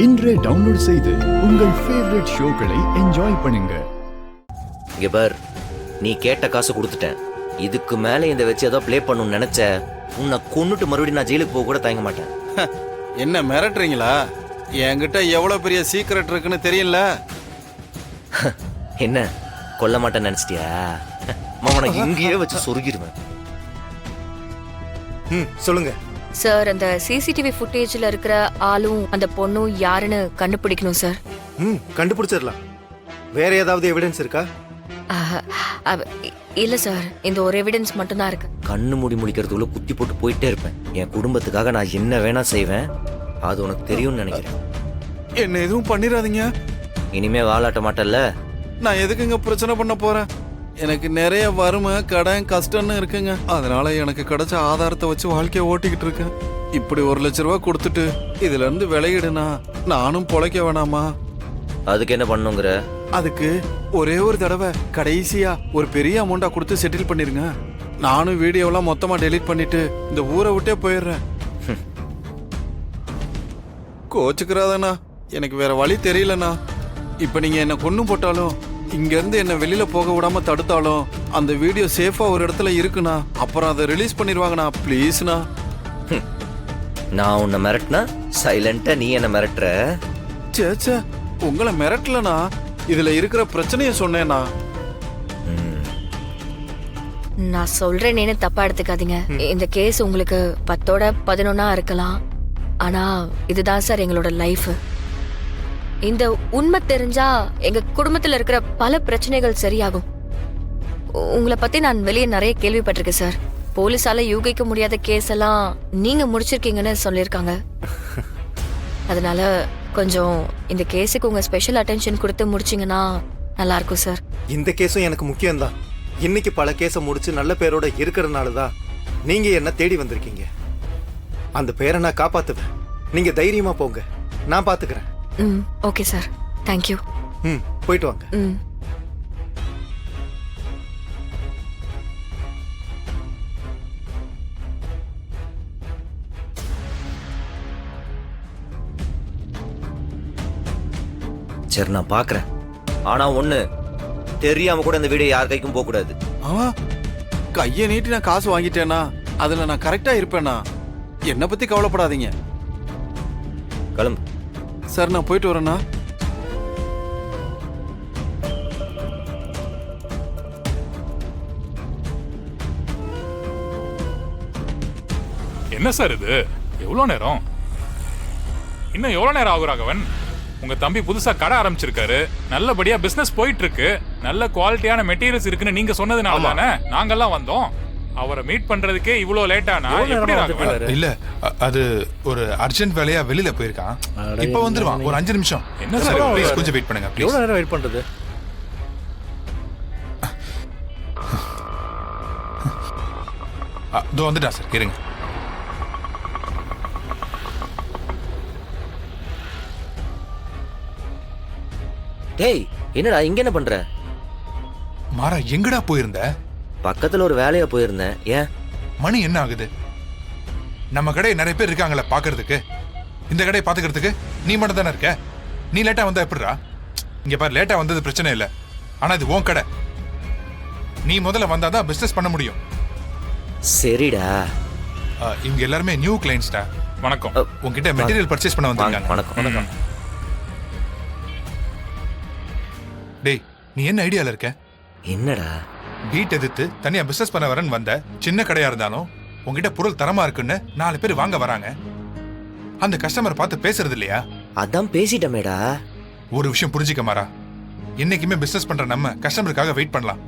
இன்றே டவுன்லோட் செய்து உங்கள் ஃபேவரட் ஷோக்களை என்ஜாய் பண்ணுங்க. இங்க பார், நீ கேட்ட காசு கொடுத்துட்டேன். இதுக்கு மேல இந்த வச்சு ஏதோ ப்ளே பண்ணணும்னு நினைச்ச உன்னை கொன்னுட்டு மறுபடியும் நான் ஜெயிலுக்கு போக கூட தயங்க மாட்டேன். என்ன மிரட்டுறீங்களா? என்கிட்ட எவ்வளவு பெரிய சீக்ரெட் இருக்குன்னு தெரியல. என்ன கொல்ல மாட்டேன்னு நினைச்சிட்டியா? மாமனை இங்கேயே வச்சு சொருகிடுவேன். சொல்லுங்க சார். அந்த சிசிடிவி ஃபுட்டேஜ்ல இருக்கிற ஆளும் அந்த பொண்ணும் யாருன்னு கண்டுபிடிக்கணும் சார். கண்டுபிடிச்சிடலாம். வேற ஏதாவது எவிடன்ஸ் இருக்கா? இல்ல சார், இந்த ஒரு எவிடன்ஸ் மட்டும் தான் இருக்கு. கண்ணு மூடி முடிக்கிறதுக்குள்ள குத்தி போட்டு போயிட்டே இருப்பேன். என் குடும்பத்துக்காக நான் என்ன வேணா செய்வேன். அது உனக்கு தெரியும்னு நினைக்கிறேன். என்ன எதுவும் பண்ணிடாதீங்க. இனிமே வாலாட்ட மாட்டல்ல? நான் எதுக்குங்க பிரச்சனை பண்ண போறேன்? எனக்கு நிறைய வறுமை, கடன், கஷ்டம்னு இருக்குங்க. அதனால எனக்கு கிடைச்ச ஆதாரத்தை வச்சு வாழ்க்கைய ஓட்டிக்கிட்டு இருக்கேன். இப்படி 1 லட்ச ரூபா கொடுத்துட்டு இதுல இருந்து விளையிடுனா நானும் பொழைக்க வேணாமா? அதுக்கு என்ன பண்ணுங்கிற? அதுக்கு ஒரே ஒரு தடவை கடைசியா ஒரு பெரிய அமௌண்டா கொடுத்து செட்டில் பண்ணிருங்க. நானும் வீடியோலாம் மொத்தமா டெலீட் பண்ணிட்டு இந்த ஊரை விட்டே போயிடுறேன். கோச்சுக்கிறாதண்ணா, எனக்கு வேற வழி தெரியலண்ணா. இப்ப நீங்க என்ன கொன்னு போட்டாலும், இங்க இருந்து என்ன வெளியில போக விடாம தடுத்தாலும், அந்த வீடியோ சேஃபா ஒரு இடத்துல இருக்குண்ணா. அப்புறம் அதை ரிலீஸ் பண்ணிடுவாங்கண்ணா. ப்ளீஸ்ண்ணா. நான் உன்னை மிரட்டினா சைலண்டா நீ என்ன மிரட்டுற? சேச்சே, உங்களை மிரட்டலண்ணா. இதுல இருக்கிற பிரச்சனைய சொன்னேண்ணா. நான் சொல்றேன்னு தப்பா எடுத்துக்காதீங்க. இந்த கேஸ் உங்களுக்கு 10ஓட 11ஆ இருக்கலாம். ஆனா இதுதான் சார் எங்களோட லைஃப். இந்த உண்மை தெரிஞ்சா எங்க குடும்பத்துல இருக்கிற பல பிரச்சனைகள் சரியாகும். உங்களை பத்தி நான் வெளியே நிறைய கேள்விப்பட்டிருக்கேன் சார். போலீஸால யூகிக்க முடியாத கேஸ் எல்லாம் நீங்க முடிச்சிருக்கீங்கன்னு சொல்லியிருக்காங்க. அதனால கொஞ்சம் இந்த கேஸுக்கு உங்க ஸ்பெஷல் அட்டென்ஷன் கொடுத்து முடிச்சிங்கன்னா நல்லா இருக்கும் சார். இந்த கேஸும் எனக்கு முக்கியம்தான். இன்னைக்கு பல கேஸை முடிச்சு நல்ல பேரோட இருக்கிறதுனால தான் நீங்க என்ன தேடி வந்திருக்கீங்க. அந்த பேரை நான் காப்பாத்துவேன். நீங்க தைரியமா போங்க, நான் பாத்துக்கிறேன். Okay sir, thank you. போயிட்டு வாங்க. சரி, நான் பாக்குறேன். ஆனா ஒண்ணு, தெரியாம கூட இந்த வீடியோ யார் கைக்கும் போக கூடாது. கையை நீட்டி நான் காசு வாங்கிட்டேன்னா அதுல நான் கரெக்டா இருப்பேனா? என்னை பத்தி கவலைப்படாதீங்க. கிளம்பு சார், நான் போயிட்டு வரேண்ணா. என்ன சார் இது? எவ்வளவு நேரம்? இன்னும் எவ்வளவு நேரம் ஆகும் ராகவன்? உங்க தம்பி புதுசா கடை ஆரம்பிச்சிருக்காரு. நல்லபடியா பிசினஸ் போயிட்டு இருக்கு. நல்ல குவாலிட்டியான மெட்டீரியல்ஸ் இருக்குன்னு நீங்க சொன்னதுனால தானே நாங்கெல்லாம் வந்தோம். அவரை மீட் பண்றதுக்கே இவ்வளவு லேட்டானா எப்படி ராகவன்? இல்ல, அது ஒரு அர்ஜென்ட் வேலையா வெளியில போயிருக்கான். இப்ப வந்துருவான். ஒரு 5 நிமிஷம். என்ன சார், ப்ளீஸ் கொஞ்சம் வெயிட் பண்ணுங்க. எவ்வளவு நேரம் வெயிட் பண்றது? இதோ வந்துட்டா சார், இருங்க. டேய், என்னடா இங்க என்ன பண்ற? மாறா, எங்கடா போயிருந்த? பக்கத்துல ஒரு வேலையா போயிருந்தேன். ஏன்? மணி என்ன ஆகுது? நம்ம கடை நிறைய பேர் இருக்காங்களே பாக்குறதுக்கு. இந்த கடையை பாத்துக்கிறதுக்கு நீ மட்டும் தானே இருக்க. நீ லேட்டா வந்தா எப்படிடா? இங்க பாரு, லேட்டா வந்தது பிரச்சனை இல்லை. ஆனா இது உன் கடை. நீ முதல்ல வந்தாதான் பிசினஸ் பண்ண முடியும். சரிடா. இவங்க எல்லாருமே நியூ கிளைண்ட்ஸ்டா. வணக்கம். உங்ககிட்ட மெட்டீரியல் பர்ச்சேஸ் பண்ண வந்திருக்காங்க. வணக்கம். வணக்கம். டேய், நீ என்ன ஐடியால இருக்க? என்னடா? வீட் எதிர்த்து தனியா பிசினஸ் பண்ண வரேன்னு வந்த. சின்ன கடையா இருந்தாலும் உங்ககிட்ட பொருள் தரமா இருக்குன்னு 4 பேர் வாங்க வராங்க. அந்த கஸ்டமர் பார்த்து பேசுறது இல்லையா? அதான் பேசிட்டமேடா. ஒரு விஷயம் புரிஞ்சிக்க மாறா. என்னைக்குமே பிசினஸ் பண்ற நம்ம கஸ்டமருக்காக வெயிட் பண்ணலாம்.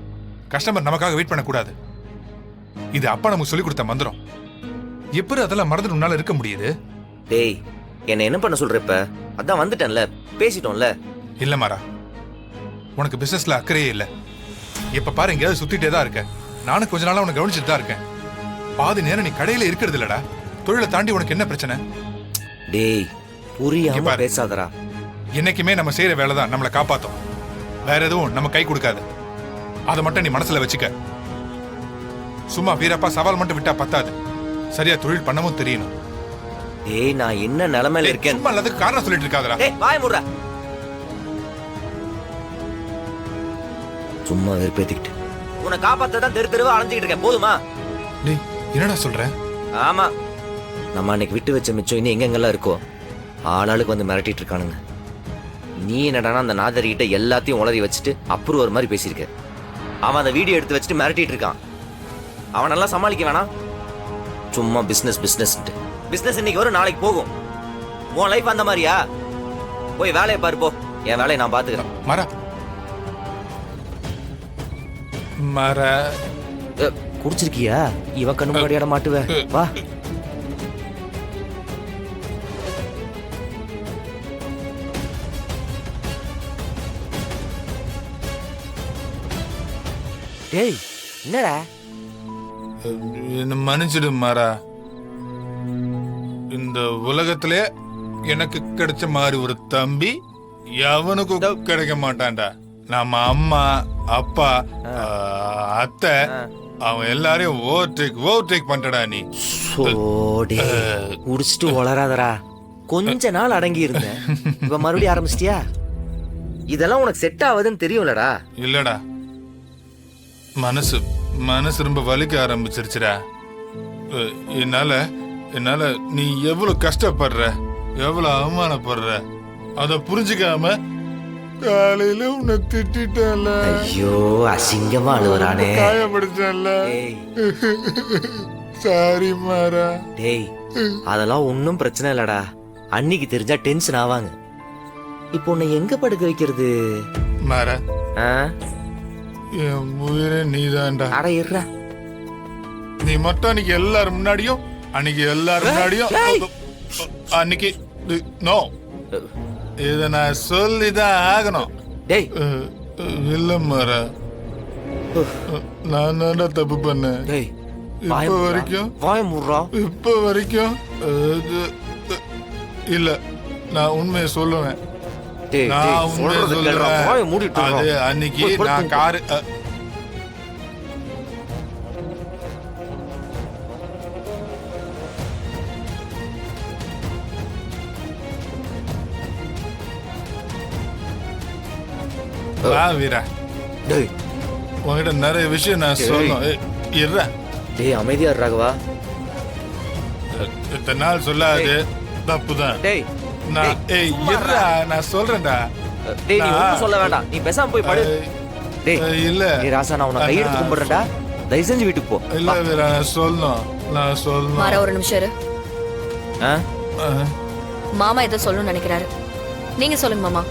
கஸ்டமர் நமக்காக வெயிட் பண்ண கூடாது. இது அப்பா நமக்கு சொல்லி கொடுத்த மந்திரம். எப்படி அதெல்லாம் மறந்துட்டு உன்னால இருக்க முடியுது? டேய், என்ன என்ன பண்ண சொல்ற இப்ப? அதான் வந்துட்டேன்ல, பேசிட்டோம்ல. இல்ல மாறா, உனக்கு பிசினஸ்ல அக்கறையே இல்ல. இப்ப பாரு, எங்கேயாவது சுத்திட்டே தான் இருக்க. நானும் கொஞ்ச நாளா உனக்கு கவனிச்சுட்டு தான் இருக்கேன். பாதி நேரம் நீ கடையில இருக்கிறது இல்லடா. தொழிலை தாண்டி உனக்கு என்ன பிரச்சனை? டேய், புரியாம பேசாதடா. என்னைக்குமே நம்ம செய்யற வேலை தான் நம்மளை காப்பாத்தும். வேற எதுவும் நம்ம கை கொடுக்காது. அதை மட்டும் நீ மனசுல வச்சுக்க. சும்மா வீரப்பா சவால் மட்டும் விட்டா பத்தாது. சரியா தொழில் பண்ணவும் தெரியணும். டேய் நான் என்ன நிலைமையில இருக்கேன் சும்மா எல்லாத்துக்கும் காரணம் சொல்லிட்டு இருக்காதடா. டேய் வாய மூடுடா. சும்மா வெறுப்பேத்திக்கிட்டு உன்னை காப்பாத்த தான் தெரு தெருவா அலைஞ்சிக்கிட்டு இருக்கேன் போதுமா? டேய் என்னடா சொல்ற? ஆமா நம்ம அன்னைக்கு விட்டு வச்ச மிச்சம் இன்னும் எங்கெங்கெல்லாம் இருக்கோ ஆளாளுக்கு வந்து மிரட்டிட்டு இருக்கானுங்க. நீ என்னடானா அந்த நாதரிகிட்ட எல்லாத்தையும் உளறி வச்சுட்டு அப்புறம் ஒரு மாதிரி பேசியிருக்க. அவன் அந்த வீடியோ எடுத்து வச்சுட்டு மிரட்டிட்டு இருக்கான். அவன் நல்லா சமாளிக்க வேணாம். சும்மா பிசினஸ் பிசினஸ்ன்ட்டு பிசினஸ் இன்னைக்கு வரும் நாளைக்கு போகும். உன் லைஃப் அந்த மாதிரியா? போய் வேலையை பாரு போ. என் வேலையை நான் பாத்துக்கிறேன். மாறா மாறா குடிச்சிருக்கியா? இவன் கண்ணு முன்னாடியாட மாட்டுவ. வா. டேய் என்னடா? என்ன மன்னிச்சிடு மாறா. இந்த உலகத்திலே எனக்கு கிடைச்ச மாதிரி ஒரு தம்பி எவனுக்கும் கிடைக்க மாட்டான்டா. நம்ம அம்மா அப்பா அத்தை அவன் எல்லாரையும் ஓவர்டேக் பண்றடா நீ. சோடே குடிச்சிட்டு வளராதரா. கொஞ்ச நாள் அடங்கி இருந்தேன். இப்ப மறுபடியும் ஆரம்பிச்சிட்டியா? இதெல்லாம் உனக்கு செட் ஆகுதுன்னு தெரியும்லடா. இல்லடா மனசு ரொம்ப வலிக்க ஆரம்பிச்சிருச்சுடா. என்னால நீ எவ்வளவு கஷ்டப்படுற எவ்வளவு அவமானப்படுற அத புரிஞ்சுக்காம காலையில உன்னை திட்டல. ஐயோ அசிங்கமா அழுவறானே. காயப்படுத்தல. சாரி மாறா. டேய் அதெல்லாம் ஒன்னும் பிரச்சனை இல்லடா. அன்னைக்கு தெரிஞ்சா டென்ஷன் ஆவாங்க. இப்போ உன்னை எங்க படுக்க வைக்கிறது? மாறா ஆ? என் உயிரே நீதான்டா. அட இருடா. நீ மட்டும் அன்னைக்கு எல்லாரும் முன்னாடியும் அன்னைக்கு நோ இத நான் சொல்லிதான் ஆகணும். டேய் இல்ல மாறா நான் தான்டா தப்பு பண்ணேன். டேய் இப்ப வரைக்கும் வாய மூடுறா. இல்ல நான் உண்மையை சொல்லுவேன். டேய் நான் உண்மையை சொல்றது கேளுடா. வாய சொல்லுவேன். மூடிட்டு அது வா. அன்னைக்கு போய் படுத்து நான் காரு வா வீரா. டேய் உன்கிட்ட நிறைய விஷயம் நான் சொல்லணும். இருடா. டேய் அமைதியா இரு ராகவா. இத்தனை நாள் சொல்லாது தப்புதான். டேய் நான் இருடா நான் சொல்றேன்டா. டேய் நீ ஒண்ணும் சொல்ல வேண்டாம். நீ பேசாம போய் படு. டேய் இல்ல டேய் ராசா நான் உன்னை கையெடுத்து கும்பிடுறேன்டா. தயவு செஞ்சு வீட்டுக்கு போ. இல்ல வீரா நான் சொல்லணும். மாறா ஒரு நிமிஷம் இரு. ஆ? ஆ. மாமா ஏதோ சொல்லணும்னு நினைக்கிறாரு. நீங்க சொல்லுங்க மாமா.